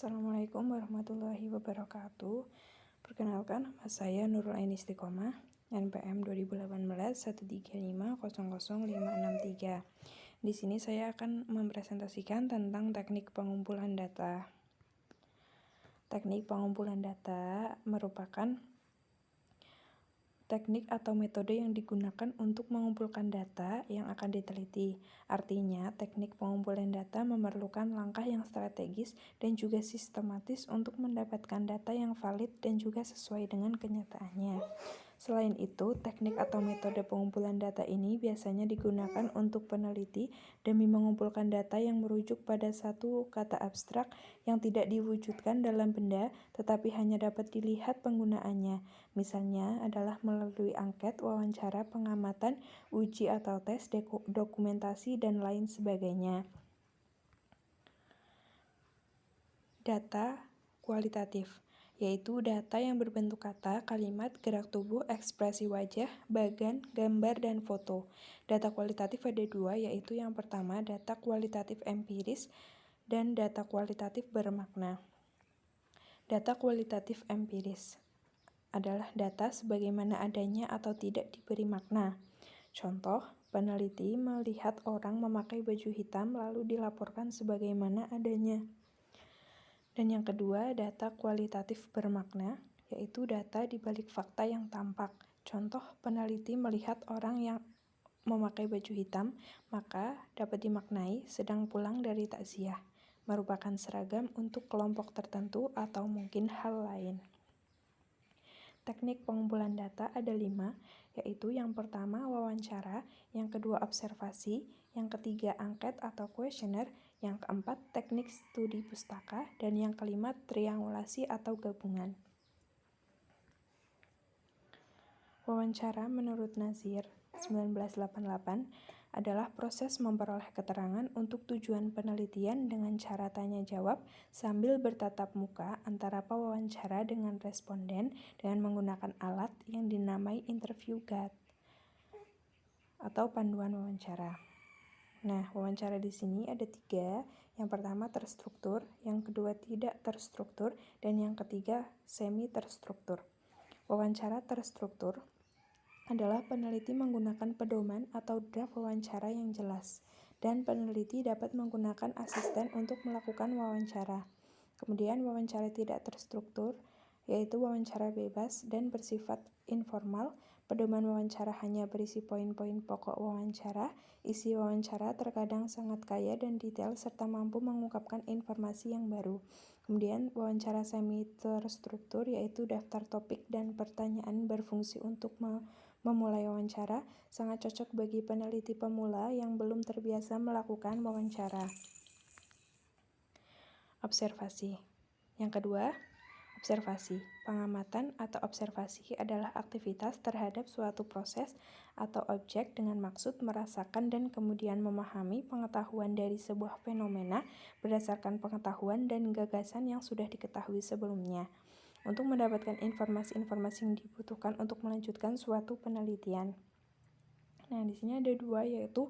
Assalamualaikum warahmatullahi wabarakatuh. Perkenalkan, nama saya Nurul Ain Istiqomah, NPM 2018 135000563. Di sini saya akan mempresentasikan tentang teknik pengumpulan data. Teknik pengumpulan data merupakan teknik atau metode yang digunakan untuk mengumpulkan data yang akan diteliti. Artinya, teknik pengumpulan data memerlukan langkah yang strategis dan juga sistematis untuk mendapatkan data yang valid dan juga sesuai dengan kenyataannya. Selain itu, teknik atau metode pengumpulan data ini biasanya digunakan untuk peneliti demi mengumpulkan data yang merujuk pada satu kata abstrak yang tidak diwujudkan dalam benda, tetapi hanya dapat dilihat penggunaannya. Misalnya adalah melalui angket, wawancara, pengamatan, uji atau tes, dokumentasi, dan lain sebagainya. Data kualitatif, yaitu data yang berbentuk kata, kalimat, gerak tubuh, ekspresi wajah, bagan, gambar, dan foto. Data kualitatif ada dua, yaitu yang pertama data kualitatif empiris dan data kualitatif bermakna. Data kualitatif empiris adalah data sebagaimana adanya atau tidak diberi makna. Contoh, peneliti melihat orang memakai baju hitam lalu dilaporkan sebagaimana adanya. Dan yang kedua, data kualitatif bermakna, yaitu data di balik fakta yang tampak. Contoh, peneliti melihat orang yang memakai baju hitam, maka dapat dimaknai sedang pulang dari takziah, merupakan seragam untuk kelompok tertentu atau mungkin hal lain. Teknik pengumpulan data ada 5, yaitu yang pertama wawancara, yang kedua observasi, yang ketiga angket atau kuesioner, yang keempat teknik studi pustaka, dan yang kelima triangulasi atau gabungan. Wawancara menurut Nazir 1988 adalah proses memperoleh keterangan untuk tujuan penelitian dengan cara tanya jawab sambil bertatap muka antara pewawancara dengan responden dengan menggunakan alat yang dinamai interview guide atau panduan wawancara. Nah, wawancara di sini ada 3. Yang pertama terstruktur, yang kedua tidak terstruktur, dan yang ketiga semi terstruktur. Wawancara terstruktur adalah peneliti menggunakan pedoman atau draft wawancara yang jelas, dan peneliti dapat menggunakan asisten untuk melakukan wawancara. Kemudian wawancara tidak terstruktur, yaitu wawancara bebas dan bersifat informal. Pedoman wawancara hanya berisi poin-poin pokok wawancara. Isi wawancara terkadang sangat kaya dan detail serta mampu mengungkapkan informasi yang baru. Kemudian wawancara semi terstruktur, yaitu daftar topik dan pertanyaan berfungsi untuk memulai wawancara, sangat cocok bagi peneliti pemula yang belum terbiasa melakukan wawancara. Observasi. Yang kedua, observasi. Pengamatan atau observasi adalah aktivitas terhadap suatu proses atau objek dengan maksud merasakan dan kemudian memahami pengetahuan dari sebuah fenomena berdasarkan pengetahuan dan gagasan yang sudah diketahui sebelumnya, untuk mendapatkan informasi-informasi yang dibutuhkan untuk melanjutkan suatu penelitian. Nah, di sini ada 2, yaitu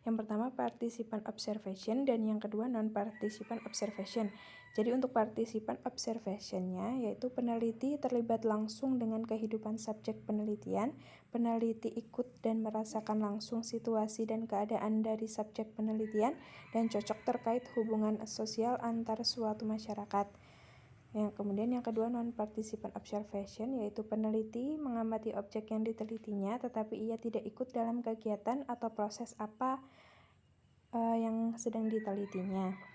yang pertama participan observation dan yang kedua non-participan observation. Jadi untuk participan observation-nya yaitu peneliti terlibat langsung dengan kehidupan subjek penelitian, peneliti ikut dan merasakan langsung situasi dan keadaan dari subjek penelitian dan cocok terkait hubungan sosial antar suatu masyarakat. Kemudian yang kedua non-participan observation, yaitu peneliti mengamati objek yang ditelitinya tetapi ia tidak ikut dalam kegiatan atau proses apa yang sedang ditelitinya.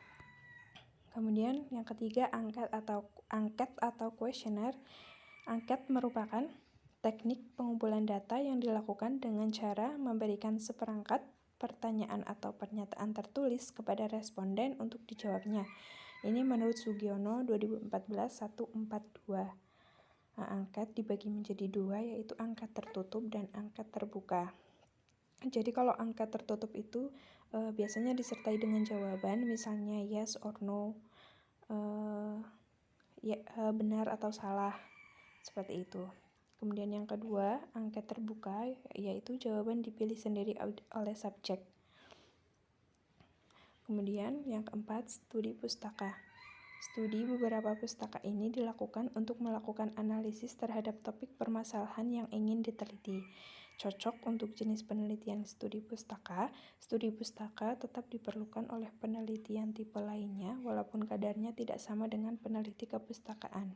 Kemudian yang ketiga angket atau kuesioner. Angket merupakan teknik pengumpulan data yang dilakukan dengan cara memberikan seperangkat pertanyaan atau pernyataan tertulis kepada responden untuk dijawabnya. Ini menurut Sugiono 2014-142. Angket dibagi menjadi 2, yaitu angket tertutup dan angket terbuka. Jadi kalau angket tertutup itu biasanya disertai dengan jawaban, misalnya yes or no, benar atau salah, seperti itu. Kemudian yang kedua, angket terbuka, yaitu jawaban dipilih sendiri oleh subjek. Kemudian yang keempat, studi pustaka. Studi beberapa pustaka ini dilakukan untuk melakukan analisis terhadap topik permasalahan yang ingin diteliti. Cocok untuk jenis penelitian studi pustaka tetap diperlukan oleh penelitian tipe lainnya walaupun kadarnya tidak sama dengan peneliti kepustakaan.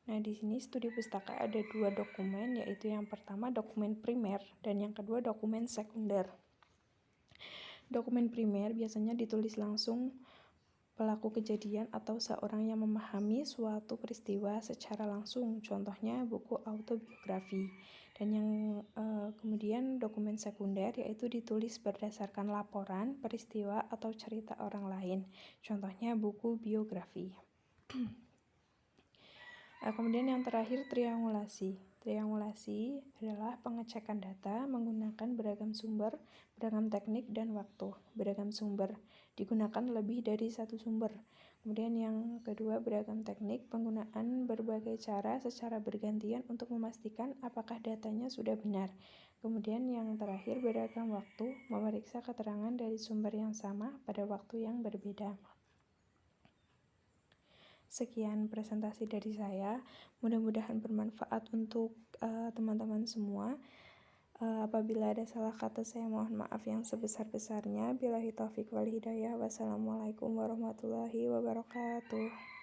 Nah, di sini studi pustaka ada 2 dokumen, yaitu yang pertama dokumen primer dan yang kedua dokumen sekunder. Dokumen primer biasanya ditulis langsung pelaku kejadian atau seorang yang memahami suatu peristiwa secara langsung, contohnya buku autobiografi. Dan yang kemudian dokumen sekunder yaitu ditulis berdasarkan laporan, peristiwa, atau cerita orang lain, contohnya buku biografi. Kemudian yang terakhir triangulasi. Triangulasi adalah pengecekan data menggunakan beragam sumber, beragam teknik, dan waktu. Beragam sumber digunakan lebih dari satu sumber. Kemudian yang kedua beragam teknik, penggunaan berbagai cara secara bergantian untuk memastikan apakah datanya sudah benar. Kemudian yang terakhir beragam waktu, memeriksa keterangan dari sumber yang sama pada waktu yang berbeda. Sekian presentasi dari saya, mudah-mudahan bermanfaat untuk teman-teman semua. Apabila ada salah kata saya mohon maaf yang sebesar-besarnya. Billahi taufiq wal hidayah. Wassalamualaikum warahmatullahi wabarakatuh.